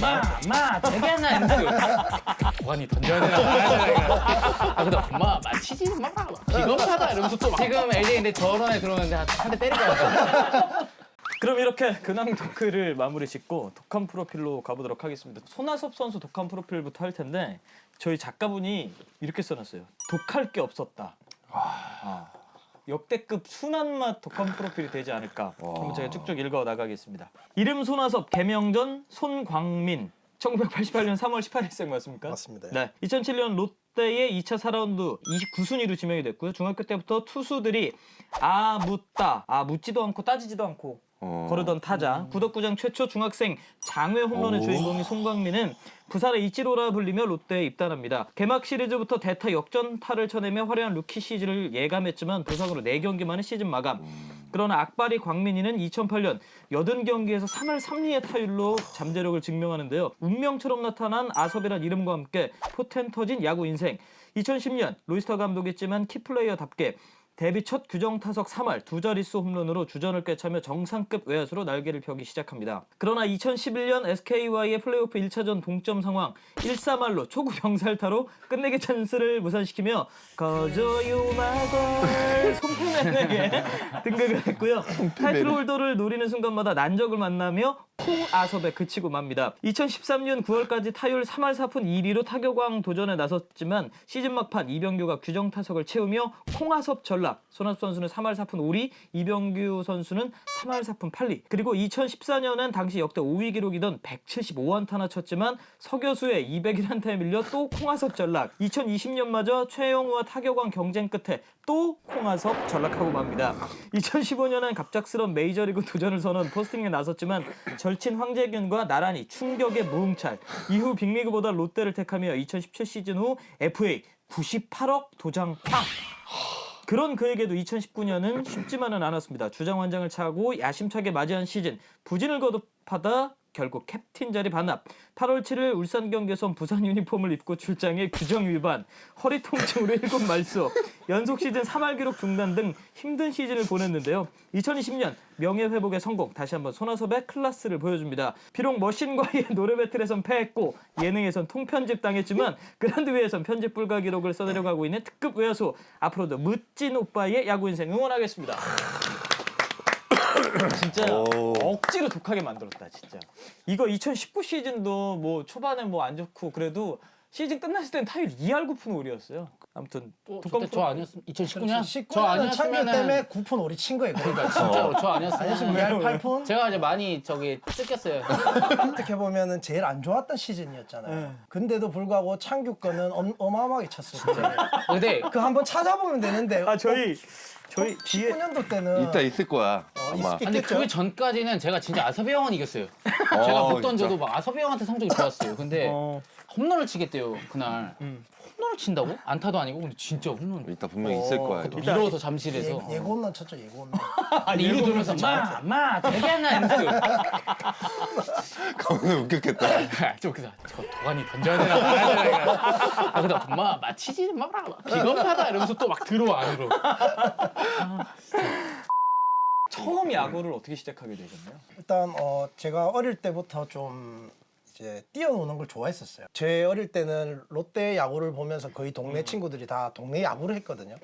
마 되게 하나 이러면서 보관이 던져야 되나 근데 엄마 치지 마 비겁하다 이러면서 또 지금 LG인데 저런 애 들어오는데 한 대 때릴 것 같아. 그럼 이렇게 근황 토크를 마무리 짓고 독한 프로필로 가보도록 하겠습니다. 손아섭 선수 독한 프로필부터 할 텐데 저희 작가분이 이렇게 써놨어요. 독할 게 없었다. 역대급 순한 맛 독한 프로필이 되지 않을까. 한번 제가 쭉쭉 읽어 나가겠습니다. 이름 손아섭, 개명전 손광민. 1988년 3월 18일생 맞습니까? 맞습니다. 네. 2007년 롯데의 2차 4라운드 29순위로 지명이 됐고요. 중학교 때부터 투수들이 묻지도 않고 따지지도 않고 거르던 타자. 구덕구장 최초 중학생 장외 홈런의 주인공인 손광민은 부산의 이치로라 불리며 롯데에 입단합니다. 개막 시리즈부터 대타 역전타를 쳐내며 화려한 루키 시즌을 예감했지만 부상으로 4경기 만에 시즌 마감. 그러나 악바리 광민이는 2008년 80경기에서 3할 3리의 타율로 잠재력을 증명하는데요. 운명처럼 나타난 아섭이란 이름과 함께 포텐 터진 야구 인생. 2010년 로이스터 감독이지만 키플레이어답게 데뷔 첫 규정 타석 3할 2자릿수 홈런으로 주전을 꿰차며 정상급 외야수로 날개를 펴기 시작합니다. 그러나 2011년 SK와의 플레이오프 1차전 동점 상황 1-3할로 초구 병살타로 끝내기 찬스를 무산시키며 거저유 마걸 손패맨에게 등극을 했고요. 타이틀 홀더를 노리는 순간마다 난적을 만나며 콩아섭에 그치고 맙니다. 2013년 9월까지 타율 3할 4푼 1리로 타격왕 도전에 나섰지만 시즌 막판 이병규가 규정 타석을 채우며 콩아섭 전락. 손아섭 선수는 3할 4푼 5리, 이병규 선수는 3할 4푼 8리. 그리고 2014년엔 당시 역대 5위 기록이던 175안타나 쳤지만 서교수의 201안타에 밀려 또 콩아섭 전락. 2020년마저 최영우와 타격왕 경쟁 끝에 또 콩아섭 전락하고 맙니다. 2015년엔 갑작스런 메이저리그 도전을 선언 포스팅에 나섰지만 절친 황재균과 나란히 충격의 무흥찰. 이후 빅리그보다 롯데를 택하며 2017 시즌 후 FA 98억 도장 팡! 그런 그에게도 2019년은 쉽지만은 않았습니다. 주장 완장을 차고 야심차게 맞이한 시즌 부진을 거듭하다 결국 캡틴 자리 반납. 8월 7일 울산 경기에선 부산 유니폼을 입고 출장해 규정 위반, 허리 통증으로 7말소, 연속 시즌 3할 기록 중단 등 힘든 시즌을 보냈는데요. 2020년 명예회복에 성공, 다시 한번 손아섭의 클래스를 보여줍니다. 비록 머신과의 노래 배틀에선 패했고 예능에선 통편집 당했지만 그라운드 위에선 편집 불가 기록을 써내려가고 있는 특급 외야수, 앞으로도 멋진 오빠의 야구 인생 응원하겠습니다. 진짜 억지로 독하게 만들었다 진짜. 이거 2019 시즌도 뭐 초반에 뭐 안 좋고 그래도 시즌 끝났을 땐 타율 2할 9푼 5리였어요. 아무튼 그때 저 아니었으면 2019년? 19년 창규 때문에 9푼 5리 친 거예요. 그러니까 진짜로 저 아니었으면 2할 8푼? 제가 이제 많이 뜯겼어요. 어떻게 보면은 제일 안 좋았던 시즌이었잖아요. 근데도 불구하고 창규 거는 어마어마하게 쳤어요. 근데 그 한번 찾아보면 되는데. 저희 뒤에 19년도 때는 이따 있을 거야. 아마. 근데 그 전까지는 제가 진짜 아섭이 형은 이겼어요. 제가 못 던져도 막 아섭이 형한테 성적이 좋았어요. 근데 홈런을 치겠대요 그날. 홈런을 친다고? 안타도 아니고 근데 진짜 홈런. 이따 분명히 있을 거야. 이거. 밀어서 잠실에서. 예고 홈런 쳤죠. 예고 홈런. 아니 이거 들으면서 마 되게 하나 이러면서 오늘 웃겼겠다. 좀 그래서 저거 도관이 던져야 되나 근데 엄마 치지 마라 비겁하다 이러면서 또 막 들어와 안으로. 처음 야구를 어떻게 시작하게 되셨나요? 일단 제가 어릴 때부터 좀 이제 뛰어노는 걸 좋아했었어요. 제 어릴 때는 롯데 야구를 보면서 거의 동네 친구들이 다 동네 야구를 했거든요.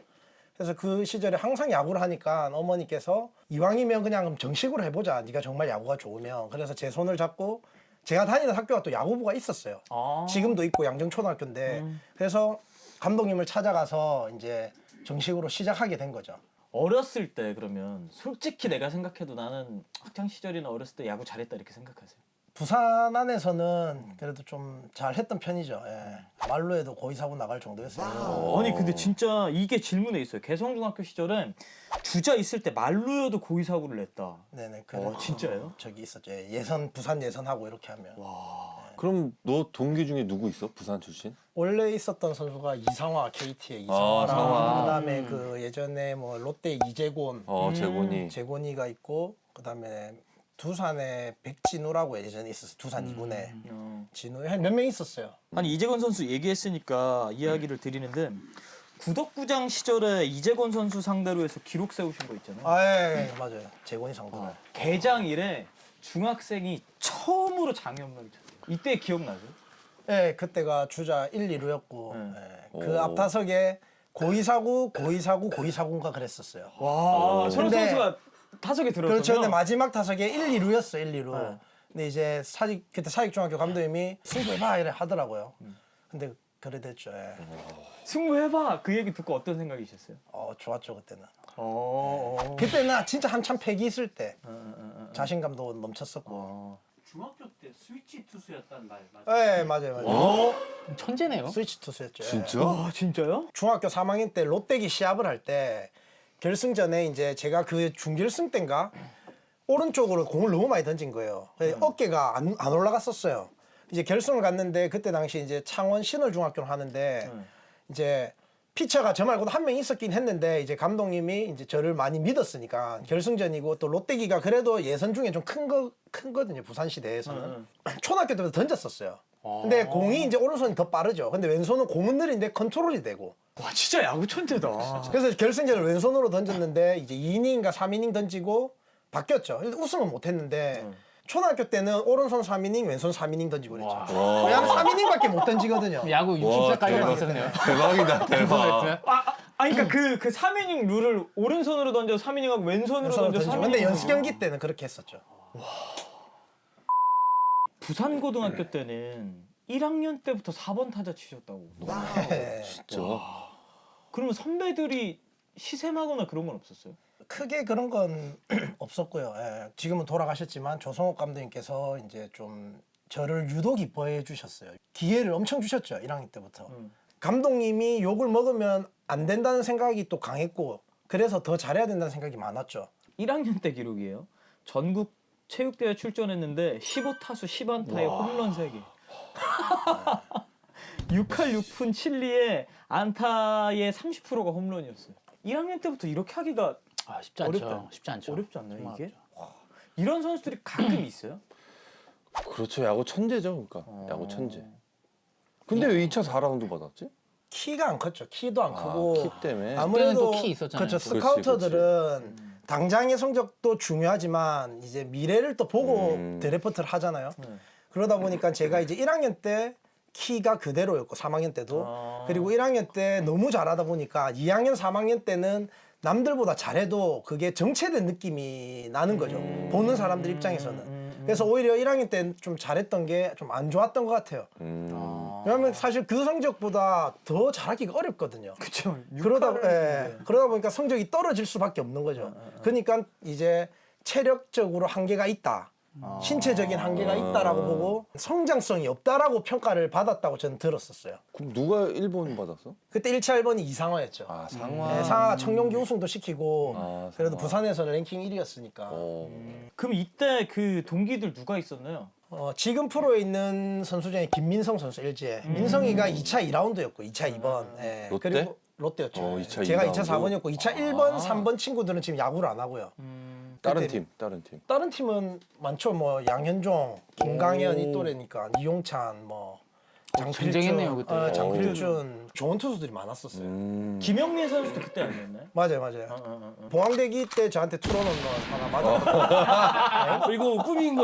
그래서 그 시절에 항상 야구를 하니까 어머니께서 이왕이면 그냥 정식으로 해보자. 네가 정말 야구가 좋으면. 그래서 제 손을 잡고 제가 다니는 학교가 또 야구부가 있었어요. 지금도 있고 양정초등학교인데 그래서 감독님을 찾아가서 이제 정식으로 시작하게 된 거죠. 어렸을 때 그러면 솔직히 내가 생각해도 나는 학창 시절이나 어렸을 때 야구 잘했다 이렇게 생각하세요? 부산 안에서는 그래도 좀 잘했던 편이죠. 예. 말로 해도 고의사고 나갈 정도였어요. 아니 근데 진짜 이게 질문에 있어요. 개성중학교 시절엔 주자 있을 때 말로여도 고의 사고를 냈다. 네네. 진짜예요? 저기 있었죠. 예선 부산 예선하고 이렇게 하면. 그럼 너 동기 중에 누구 있어? 부산 출신? 원래 있었던 선수가 이상화 KT의 이상화랑 상화. 그다음에 그 예전에 뭐 롯데 이재곤, 재곤이. 재곤이가 있고 그다음에 두산에 백진우라고 예전에 있었어요. 두산 2군에 진우 한 몇 명 있었어요. 아니 이재건 선수 얘기했으니까 이야기를 드리는데 구덕구장 시절에 이재건 선수 상대로 해서 기록 세우신 거 있잖아요. 예, 맞아요. 재곤이 상대로. 개장 이래 중학생이 처음으로 장애홈런을 쳤어요. 이때 기억나죠? 네, 그때가 주자 1, 2루였고 그 오. 앞타석에 고이사구인가 그랬었어요. 와, 손흥민 근데- 선수가 타석에 들어서면 그렇죠. 근데 마지막 타석에 1, 2루였어, 1, 2루. 네. 근데 이제 그때 사직중학교 감독님이 승부해봐 이래 하더라고요. 근데 그래 됐죠. 예. 승부해봐 그 얘기 듣고 어떤 생각이셨어요? 좋았죠 그때는. 그때 그때는 진짜 한참 패기 있을 때 자신감도 넘쳤었고. 중학교 때 스위치 투수였다는 말 맞아요? 네, 맞아요. 천재네요. 스위치 투수였죠. 예. 진짜? 와 진짜요? 중학교 3학년 때 롯데기 시합을 할 때 결승전에 이제 제가 그 중결승 때인가 오른쪽으로 공을 너무 많이 던진 거예요. 어깨가 안 올라갔었어요. 이제 결승을 갔는데 그때 당시 이제 창원 신월중학교를 하는데 이제 피처가 저 말고도 한 명 있었긴 했는데 이제 감독님이 이제 저를 많이 믿었으니까 결승전이고 또 롯데기가 그래도 예선 중에 좀 큰거든요 부산시 내에서는 초등학교 때부터 던졌었어요. 근데 공이 이제 오른손이 더 빠르죠. 근데 왼손은 공은 느린데 컨트롤이 되고. 와 진짜 야구 천재다. 그래서 결승전을 왼손으로 던졌는데 이제 2이닝인가 3이닝 던지고 바뀌었죠. 우승은 못했는데 초등학교 때는 오른손 3이닝, 왼손 3이닝 던지고 그랬죠. 왜냐면 3이닝밖에 못 던지거든요. 야구 60살까지 할 수 있었네요. 대박이다 대박. 그러니까 그 3이닝 룰을 오른손으로 던져 3이닝하고 왼손으로 왼손으로 던져 던지고. 3이닝. 근데 연습 경기 때는 그렇게 했었죠. 부산 고등학교 때는 1학년 때부터 4번 타자 치셨다고. 네. 진짜. 그러면 선배들이 시샘하거나 그런 건 없었어요? 크게 그런 건 없었고요. 예. 지금은 돌아가셨지만 조성욱 감독님께서 이제 좀 저를 유독 이뻐해 주셨어요. 기회를 엄청 주셨죠. 1학년 때부터. 감독님이 욕을 먹으면 안 된다는 생각이 또 강했고 그래서 더 잘해야 된다는 생각이 많았죠. 1학년 때 기록이에요. 전국 체육대회 출전했는데 15타수 10안타에 홈런 3개. 6할 6푼 7리에 안타의 30%가 홈런이었어요. 1학년 때부터 이렇게 하기가 쉽지 않죠. 어렵다. 쉽지 않죠. 어렵지 않나요 정말 이게? 어렵죠. 와, 이런 선수들이 가끔 있어요? 그렇죠. 야구 천재죠. 그러니까 야구 천재. 근데 왜 2차 4라운드 받았지? 키가 안 컸죠. 키도 안 크고 키 때문에. 아무래도 그때는 또키 있었잖아요. 그렇죠. 그렇지, 스카우터들은 당장의 성적도 중요하지만 이제 미래를 또 보고 드래프트를 하잖아요. 그러다 보니까 제가 이제 1학년 때 키가 그대로였고 3학년 때도 그리고 1학년 때 너무 잘하다 보니까 2학년 3학년 때는 남들보다 잘해도 그게 정체된 느낌이 나는 거죠. 보는 사람들 입장에서는. 그래서 오히려 1학년 때 좀 잘했던 게 좀 안 좋았던 것 같아요. 왜냐하면 사실 그 성적보다 더 잘하기가 어렵거든요. 그렇죠. 그러다 보니까 성적이 떨어질 수밖에 없는 거죠. 그러니까 이제 체력적으로 한계가 있다. 신체적인 한계가 있다라고 보고 성장성이 없다라고 평가를 받았다고 저는 들었었어요. 그럼 누가 1번 받았어? 그때 1차 1번이 이상화였죠. 아 상화. 네, 상하가 청룡기 우승도 시키고 아, 그래도 상하. 부산에서는 랭킹 1위였으니까. 그럼 이때 그 동기들 누가 있었나요? 지금 프로에 있는 선수 중에 김민성 선수 LG에 민성이가 2차 2라운드였고 2차 2번. 예. 롯데? 그리고 롯데였죠. 2차 제가 2라운드. 2차 4번이었고 2차 1번, 3번 친구들은 지금 야구를 안 하고요. 다른 그때- 팀, 다른 팀. 다른 팀은 많죠. 뭐 양현종, 김강현 이 또래니까 이용찬, 뭐 쟁쟁했네요, 그때. 장필준 좋은 투수들이 많았었어요. 김영민 선수도 그때 아니었나요? 맞아요. 봉황대기 때 저한테 투런홈런 하나 맞았거든요. 이거 꿈인가?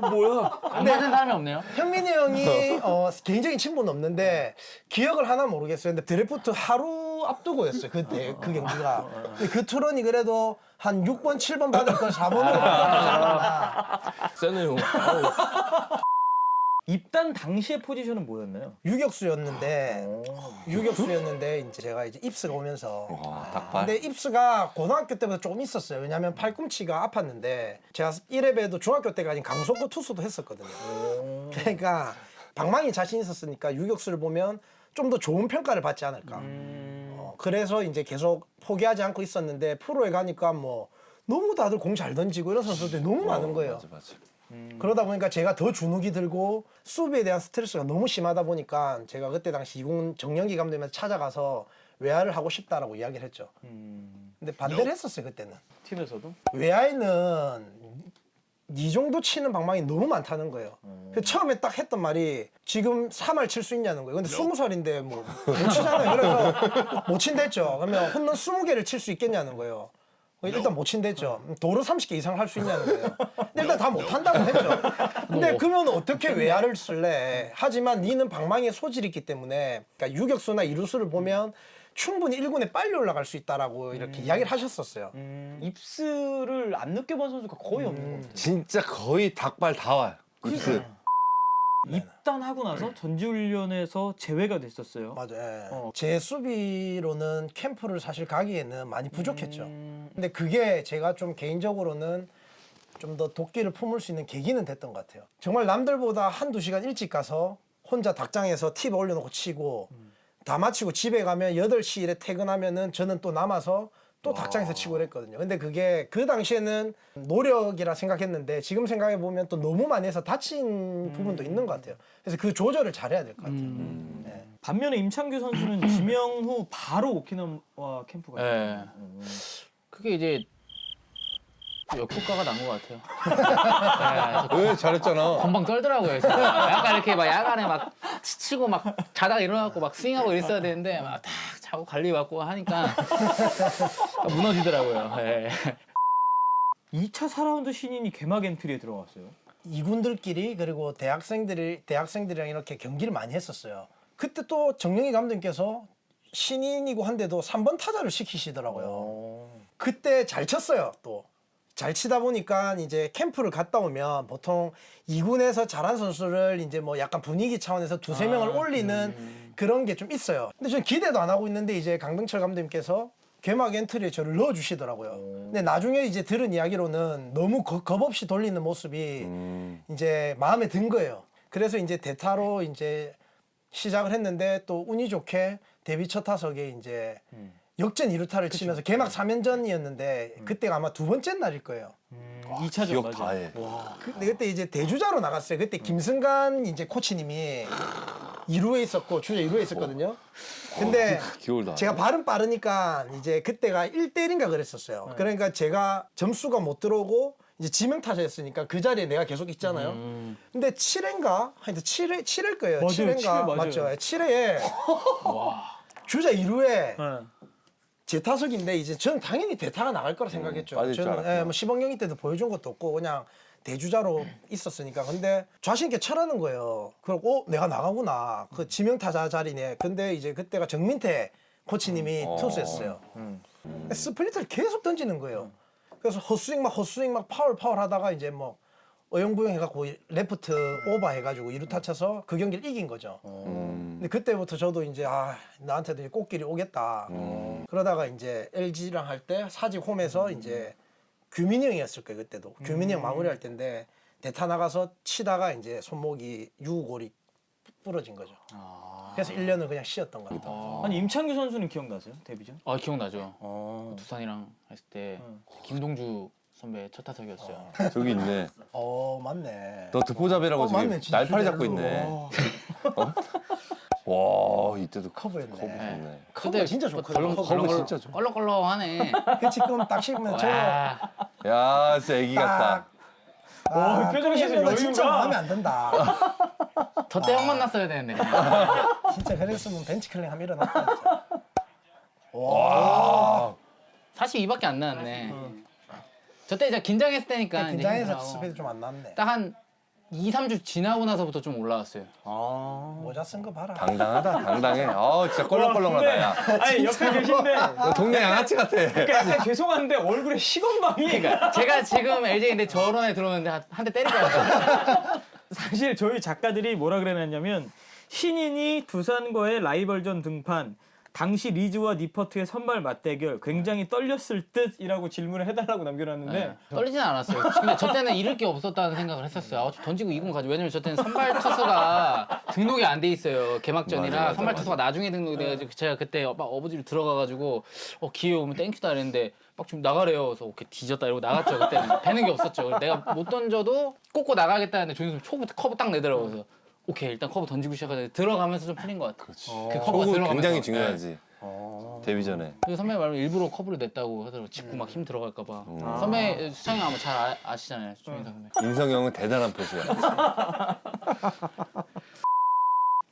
뭐야? 안 맞은 사람이 없네요. 현민이 형이 개인적인 친분은 없는데 기억을 하나 모르겠어요. 근데 드래프트 하루 앞두고였어요. 그때 그 경기가. 근데 그 투런이 그래도 한 6번, 7번 받을 걸 4번으로 세네요. 입단 당시의 포지션은 뭐였나요? 유격수였는데 이제 제가 이제 입스가 오면서 와, 닭발. 근데 입스가 고등학교 때보다 조금 있었어요. 왜냐하면 팔꿈치가 아팠는데 제가 1회에도 중학교 때까지 강속구 투수도 했었거든요. 그러니까 방망이 자신 있었으니까 유격수를 보면 좀 더 좋은 평가를 받지 않을까. 그래서 이제 계속 포기하지 않고 있었는데 프로에 가니까 뭐 너무 다들 공 잘 던지고 이런 선수들이 너무 많은 거예요. 맞아. 그러다 보니까 제가 더 주눅이 들고 수비에 대한 스트레스가 너무 심하다 보니까 제가 그때 당시 이군 정영기 감독님한테 찾아가서 외야를 하고 싶다라고 이야기를 했죠. 근데 반대를 했었어요 그때는. 팀에서도? 외야에는 이 정도 치는 방망이 너무 많다는 거예요. 그래서 처음에 딱 했던 말이 지금 3할 칠 수 있냐는 거예요. 근데 20살인데 뭐 못 치잖아요. 그래서 못 친다 했죠. 그러면 홈런 20개를 칠 수 있겠냐는 거예요. 일단 못 친댔죠. 도루 30개 이상 할 수 있냐는 거예요. 근데 일단 다 못한다고 했죠. 근데 그러면 어떻게 외야를 쓸래? 하지만 니는 방망이에 소질이 있기 때문에 그러니까 유격수나 이루수를 보면 충분히 1군에 빨리 올라갈 수 있다라고 이렇게 이야기를 하셨었어요. 입스를 안 느껴본 선수가 거의 없는 것 같아요. 진짜 거의 닭발 다 와요. 입술. 입단하고 나서 전지훈련에서 제외가 됐었어요. 맞아요. 제 수비로는 캠프를 사실 가기에는 많이 부족했죠. 근데 그게 제가 좀 개인적으로는 좀 더 도끼를 품을 수 있는 계기는 됐던 것 같아요. 정말 남들보다 한두 시간 일찍 가서 혼자 닭장에서 팁 올려놓고 치고 다 마치고 집에 가면 8시 일에 퇴근하면은 저는 또 남아서 또 닭장에서 치고 그랬거든요. 근데 그게 그 당시에는 노력이라 생각했는데 지금 생각해 보면 또 너무 많이 해서 다친 부분도 있는 것 같아요. 그래서 그 조절을 잘해야 될 것 같아요. 네. 반면에 임창규 선수는 지명 후 바로 오키나와 캠프 갔어요. 예. 그게 이제 역효과가 난 것 같아요. 왜 잘했잖아. 건방 떨더라고요. 진짜. 약간 이렇게 막 야간에 막 치고 막 자다가 일어나고 막 스윙하고 이랬어야 되는데 막 딱 자고 관리 받고 하니까 무너지더라고요. 예. 2차 4라운드 신인이 개막 엔트리에 들어갔어요. 이군들끼리 그리고 대학생들이랑 이렇게 경기를 많이 했었어요. 그때 또 정영희 감독님께서 신인이고 한데도 3번 타자를 시키시더라고요. 그때 잘 쳤어요. 또 잘 치다 보니까 이제 캠프를 갔다 오면 보통 2군에서 잘한 선수를 이제 뭐 약간 분위기 차원에서 두세 명을 올리는 그런 게 좀 있어요. 근데 저는 기대도 안 하고 있는데 이제 강등철 감독님께서 개막 엔트리에 저를 넣어주시더라고요. 근데 나중에 이제 들은 이야기로는 너무 겁 없이 돌리는 모습이 이제 마음에 든 거예요. 그래서 이제 대타로 이제 시작을 했는데 또 운이 좋게 데뷔 첫 타석에 이제 역전 2루타를 치면서 개막 3연전이었는데 그때가 아마 두 번째 날일 거예요. 2차전 기억 맞아. 다 해. 근데 그때 이제 대주자로 나갔어요. 그때 김승관 이제 코치님이 2루에 있었고 주자 2루에 있었거든요. 근데 기억을 다. 제가 발음 빠르니까 이제 그때가 1대1인가 그랬었어요. 그러니까 제가 점수가 못 들어오고 이제 지명타자였으니까 그 자리에 내가 계속 있잖아요. 근데 7회인가? 하여튼 7회일 거예요. 맞아요. 7회인가? 7회 맞아요. 맞죠. 7회에 주자 2루에 네. 제 타석인데 이제 저는 당연히 대타가 나갈 거라 생각했죠. 빠질 줄 저는 알았구나. 뭐 시범경기 때도 보여준 것도 없고 그냥 대주자로 있었으니까. 근데 자신 있게 쳐라는 거예요. 그리고 내가 나가구나. 그 지명타자 자리네. 근데 이제 그때가 정민태 코치님이 투수였어요. 스플리트를 계속 던지는 거예요. 그래서 헛스윙 막 파울 하다가 이제 뭐 어영부영 해갖고 레프트 오버 해가지고 2루타 쳐서 그 경기를 이긴 거죠. 근데 그때부터 저도 이제 나한테도 이제 꽃길이 오겠다. 그러다가 이제 LG랑 할 때 사직 홈에서 이제 규민이 형이었을 거예요. 그때도 규민이 형 마무리할 때인데 대타 나가서 치다가 이제 손목이 유골이 부러진 거죠. 그래서 1년을 그냥 쉬었던 것 같아요. 아니 임창규 선수는 기억나세요? 데뷔전? 아 기억나죠. 두산이랑 했을 때 김동주 선배 첫 타석이었어요. 저기 있네. 맞네. 너 듣보잡이라고 지금 맞네, 진짜 날파리 잡고 진짜로. 있네. 와 이때도 커브였네. 좋네. 커브가 진짜 좋거든요. 커브 진짜 좋아. 껄렁껄렁하네. 그치, 그럼 딱 씹으면 저 아, 야 진짜 애기 같다. 와, 표정에서 씹는 거 진짜 여유가. 마음에 안 든다. 저때 형 만났어야 되는데. 그냥. 진짜 그랬으면 벤치클링 하면 일어났다. 진짜. 와. 42밖에 안 나왔네. 저때 이제 긴장했을 때니까. 이제 긴장해서 힘들어. 스피드 좀 안 났네. 딱 한 2, 3주 지나고 나서부터 좀 올라왔어요. 모자 쓴 거 봐라. 당당하다 당당해. 진짜 껄렁껄렁하다 야. 아니 옆에 계신데 너 동네 양아치 같아. 그러니까 죄송한데 얼굴에 식은방이 제가 지금 LG인데 저런 애 들어오는데 한 대 때릴 거예요. 사실 저희 작가들이 뭐라 그래놨냐면 신인이 두산과의 라이벌전 등판 당시 리즈와 니퍼트의 선발 맞대결 굉장히 떨렸을 듯이라고 질문을 해달라고 남겨놨는데 네. 떨리진 않았어요. 근데 저 때는 잃을 게 없었다는 생각을 했었어요. 좀 던지고 2군 가죠. 왜냐면 저 때는 선발 투수가 등록이 안 돼 있어요. 개막전이라 맞아. 선발 투수가 나중에 등록이 돼가지고 제가 그때 막 어부지로 들어가가지고 기회 오면 땡큐다 이랬는데 막 좀 나가래요. 그래서 오케이 뒤졌다 이러고 나갔죠. 그때는 되는 게 없었죠. 내가 못 던져도 꽂고 나가겠다는데 조인수 초부터 커브 딱 내더라고요. 그래서 오케이 일단 커브 던지고 시작하자. 들어가면서 좀 풀린 것 같아. 그렇지. 그 커브가 초구 들어가면서. 굉장히 중요하지. 데뷔 전에. 그 선배 말로 일부러 커브를 냈다고 하더라고. 짚고 막 힘 들어갈까 봐. 선배 수창이 아마 잘 아시잖아요. 조인성 선배. 인성형은 대단한 포수야.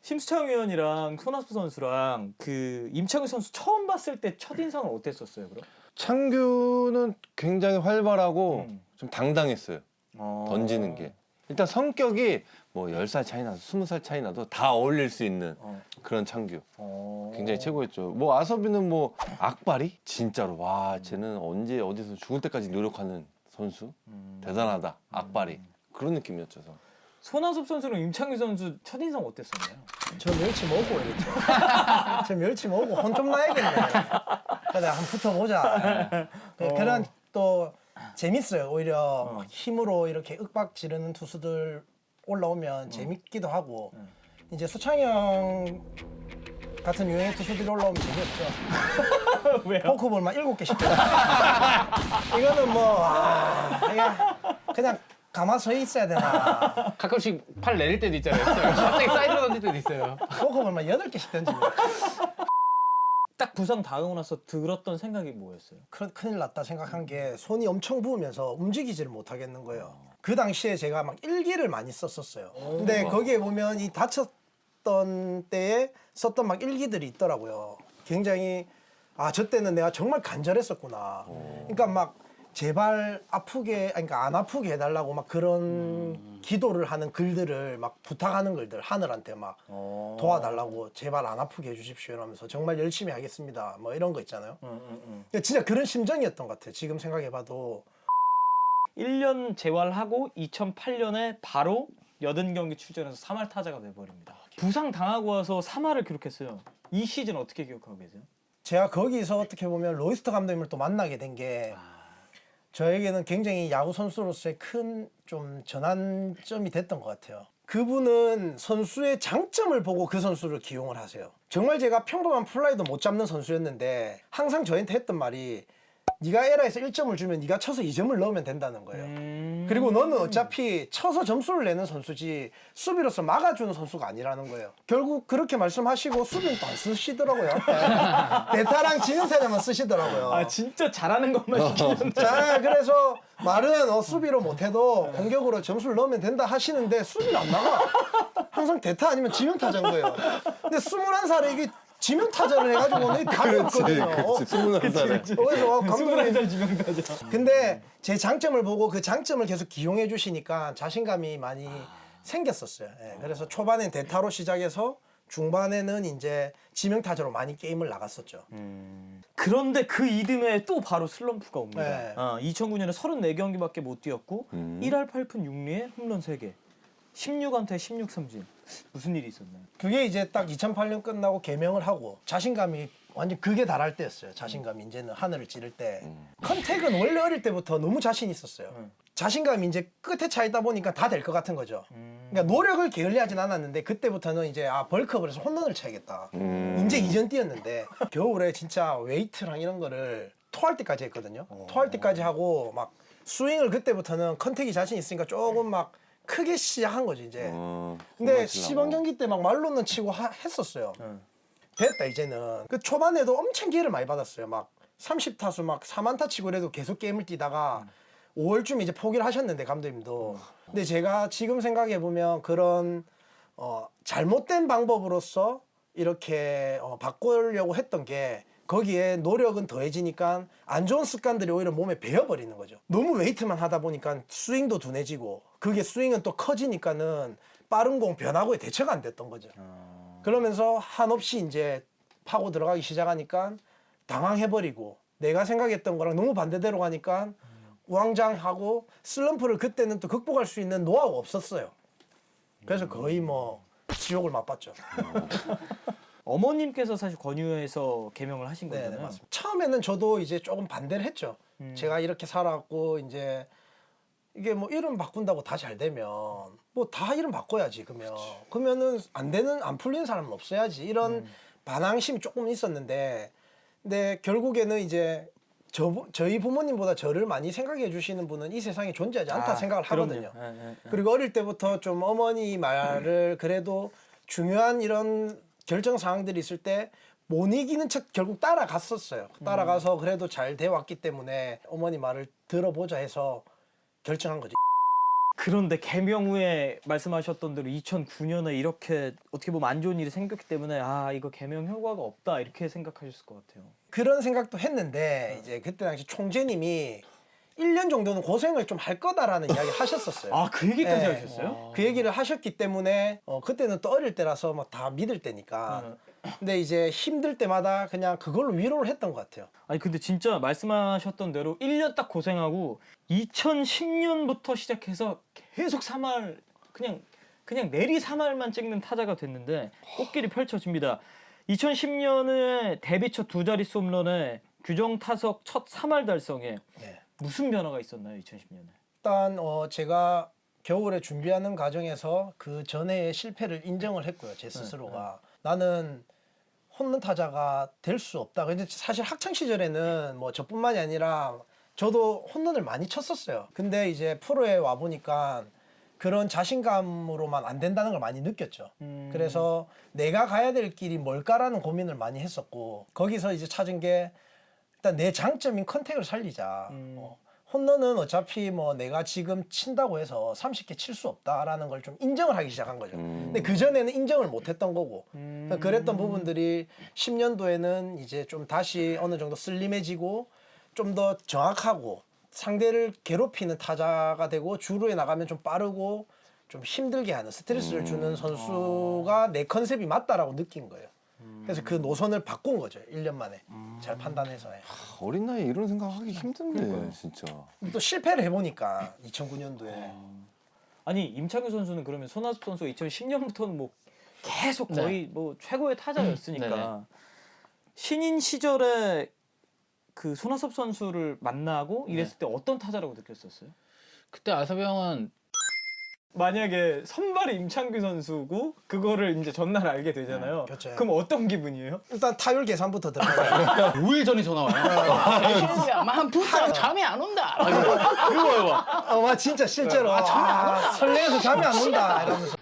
심수창 위원이랑 손아섭 선수랑 그 임창규 선수 처음 봤을 때 첫 인상은 어땠었어요, 그럼? 창규는 굉장히 활발하고 좀 당당했어요. 던지는 게. 일단 성격이 뭐 10살 차이 나도 20살 차이 나도 다 어울릴 수 있는 그런 창규. 굉장히 최고였죠. 뭐 아섭이는 뭐 악바리? 진짜로 와 쟤는 언제 어디서 죽을 때까지 노력하는 선수? 대단하다. 악바리. 그런 느낌이었죠. 저는. 손아섭 선수랑 임창규 선수 첫인상 어땠었나요? 저 멸치 먹고 이랬죠. 저 멸치 먹고 혼 좀 나야겠네. 그래 한번 붙어보자. 그런 또 재밌어요. 오히려 힘으로 이렇게 윽박 지르는 투수들 올라오면 재밌기도 하고 이제 수창형 같은 유형의 투수들이 올라오면 재미없죠. 왜요? 포크볼만 7개씩 이거는 뭐 그냥 가만 서 있어야 되나. 가끔씩 팔 내릴 때도 있잖아요. 갑자기 사이드로 던질 때도 있어요. 포크볼만 8개씩 던집니다. 딱 부상 당하고 나서 들었던 생각이 뭐였어요? 큰일 났다 생각한 게 손이 엄청 부으면서 움직이지를 못하겠는 거예요. 그 당시에 제가 막 일기를 많이 썼었어요. 근데 거기에 보면 이 다쳤던 때에 썼던 막 일기들이 있더라고요. 굉장히 저 때는 내가 정말 간절했었구나. 그러니까 막 제발 아프게, 그러니까 안 아프게 해달라고 막 그런 기도를 하는 글들을 막 부탁하는 글들, 하늘한테 막 도와달라고 제발 안 아프게 해주십시오 이러면서 정말 열심히 하겠습니다. 뭐 이런 거 있잖아요. 그러니까 진짜 그런 심정이었던 것 같아요. 지금 생각해봐도. 1년 재활하고 2008년에 바로 80경기 출전해서 3할 타자가 돼버립니다. 부상 당하고 와서 3할을 기록했어요. 이 시즌 어떻게 기억하고 계세요? 제가 거기서 어떻게 보면 로이스터 감독님을 또 만나게 된 게 저에게는 굉장히 야구 선수로서의 큰 좀 전환점이 됐던 것 같아요. 그분은 선수의 장점을 보고 그 선수를 기용을 하세요. 정말 제가 평범한 플라이도 못 잡는 선수였는데 항상 저한테 했던 말이 네가 에라에서 1점을 주면 네가 쳐서 2점을 넣으면 된다는 거예요. 그리고 너는 어차피 쳐서 점수를 내는 선수지 수비로서 막아주는 선수가 아니라는 거예요. 결국 그렇게 말씀하시고 수비는 또 안 쓰시더라고요. 대타랑 지명타자만 쓰시더라고요. 진짜 잘하는 것만 시키는데. 자, 그래서 말은 수비로 못해도 공격으로 점수를 넣으면 된다 하시는데 수비를 안 나가. 항상 대타 아니면 지명타자인 거예요. 근데 21살에 이게 지명타자를 해가지고는 답이 없거든요. 21살에. 그래서 감독님 21살 지명타자. 근데 제 장점을 보고 그 장점을 계속 기용해 주시니까 자신감이 많이 생겼었어요. 예, 그래서 초반엔 대타로 시작해서 중반에는 이제 지명타자로 많이 게임을 나갔었죠. 그런데 그 이듬해 또 바로 슬럼프가 옵니다. 네. 2009년에 34경기밖에 못 뛰었고 1할 8푼 6리에 홈런 3개. 16안타에 16삼진. 무슨 일이 있었나요? 그게 이제 딱 2008년 끝나고 개명을 하고 자신감이 완전 극에 달할 때였어요. 자신감이 이제는 하늘을 찌를 때. 컨택은 원래 어릴 때부터 너무 자신 있었어요. 자신감이 이제 끝에 차 있다 보니까 다 될 것 같은 거죠. 그러니까 노력을 게을리하진 않았는데 그때부터는 이제 벌크업을 해서 홈런을 쳐야겠다. 이제 이전 뛰었는데 겨울에 진짜 웨이트랑 이런 거를 토할 때까지 했거든요. 토할 때까지 하고 막 스윙을 그때부터는 컨택이 자신 있으니까 조금 막 크게 시작한 거지 이제. 근데 시범 경기 때 막 말로는 치고 했었어요. 됐다 이제는. 그 초반에도 엄청 기회를 많이 받았어요. 막 30타수 막 4만타 치고 그래도 계속 게임을 뛰다가 5월쯤에 이제 포기를 하셨는데 감독님도. 근데 제가 지금 생각해 보면 그런 잘못된 방법으로서 이렇게 바꾸려고 했던 게 거기에 노력은 더해지니까 안 좋은 습관들이 오히려 몸에 배어버리는 거죠. 너무 웨이트만 하다 보니까 스윙도 둔해지고 그게 스윙은 또 커지니까는 빠른 공 변화구에 대처가 안 됐던 거죠. 그러면서 한없이 이제 파고 들어가기 시작하니까 당황해버리고 내가 생각했던 거랑 너무 반대대로 가니까 우왕좌왕하고 슬럼프를 그때는 또 극복할 수 있는 노하우가 없었어요. 그래서 거의 뭐 지옥을 맛봤죠. 어머님께서 사실 권유해서 개명을 하신 네, 거잖아요. 맞습니다. 처음에는 저도 이제 조금 반대를 했죠. 제가 이렇게 살았고 이제 이게 뭐 이름 바꾼다고 다 잘 되면 뭐 다 이름 바꿔야지 그러면은 안 풀리는 사람은 없어야지 이런 반항심이 조금 있었는데 근데 결국에는 이제 저희 부모님보다 저를 많이 생각해 주시는 분은 이 세상에 존재하지 않다 생각을 하거든요. 그리고 어릴 때부터 좀 어머니 말을 그래도 중요한 이런 결정 사항들이 있을 때 못 이기는 척 결국 따라갔었어요. 따라가서 그래도 잘 돼 왔기 때문에 어머니 말을 들어보자 해서 결정한 거죠. 그런데 개명 후에 말씀하셨던 대로 2009년에 이렇게 어떻게 보면 안 좋은 일이 생겼기 때문에 아 이거 개명 효과가 없다 이렇게 생각하셨을 것 같아요. 그런 생각도 했는데 이제 그때 당시 총재님이 1년 정도는 고생을 좀 할 거다라는 이야기 하셨었어요. 아 그 얘기까지 네. 하셨어요? 그 얘기를 하셨기 때문에 그때는 또 어릴 때라서 막 다 믿을 때니까. 근데 이제 힘들 때마다 그냥 그걸로 위로를 했던 것 같아요. 아니 근데 진짜 말씀하셨던 대로 1년 딱 고생하고 2010년부터 시작해서 계속 3할 그냥 내리 3할만 찍는 타자가 됐는데 꽃길이 펼쳐집니다. 2010년에 데뷔 첫 두 자릿수 홈런에 규정 타석 첫 3할 달성에 네. 무슨 변화가 있었나요 2010년에? 일단 제가 겨울에 준비하는 과정에서 그 전에의 실패를 인정을 했고요. 제 스스로가. 나는 홈런 타자가 될 수 없다. 근데 사실 학창 시절에는 뭐 저뿐만이 아니라 저도 홈런을 많이 쳤었어요. 근데 이제 프로에 와 보니까 그런 자신감으로만 안 된다는 걸 많이 느꼈죠. 그래서 내가 가야 될 길이 뭘까라는 고민을 많이 했었고 거기서 이제 찾은 게 일단 내 장점인 컨택을 살리자. 홈런은 어차피 뭐 내가 지금 친다고 해서 30개 칠 수 없다라는 걸 좀 인정을 하기 시작한 거죠. 근데 그전에는 인정을 못 했던 거고 그랬던 부분들이 10년도에는 이제 좀 다시 어느 정도 슬림해지고 좀 더 정확하고 상대를 괴롭히는 타자가 되고 주루에 나가면 좀 빠르고 좀 힘들게 하는 스트레스를 주는 선수가 내 컨셉이 맞다라고 느낀 거예요. 그래서 그 노선을 바꾼 거죠. 1년 만에 잘 판단해서. 어린 나이에 이런 생각하기 힘든데 진짜. 또 실패를 해보니까 2009년도에 아니 임창규 선수는 그러면 손아섭 선수가 2010년부터는 뭐 계속 거의 뭐 최고의 타자였으니까 네네. 신인 시절에 그 손아섭 선수를 만나고 이랬을 때 어떤 타자라고 느꼈었어요? 그때 아섭이 형은 만약에 선발이 임창규 선수고 그거를 이제 전날 알게 되잖아요. 그렇죠. 그럼 어떤 기분이에요? 일단 타율 계산부터 들어가요. 5일 전에 전화 와요. 신우야, 한 푸자 잠이 안 온다. 그거요. 와 진짜 실제로 설레서 잠이 안 온다 이러면서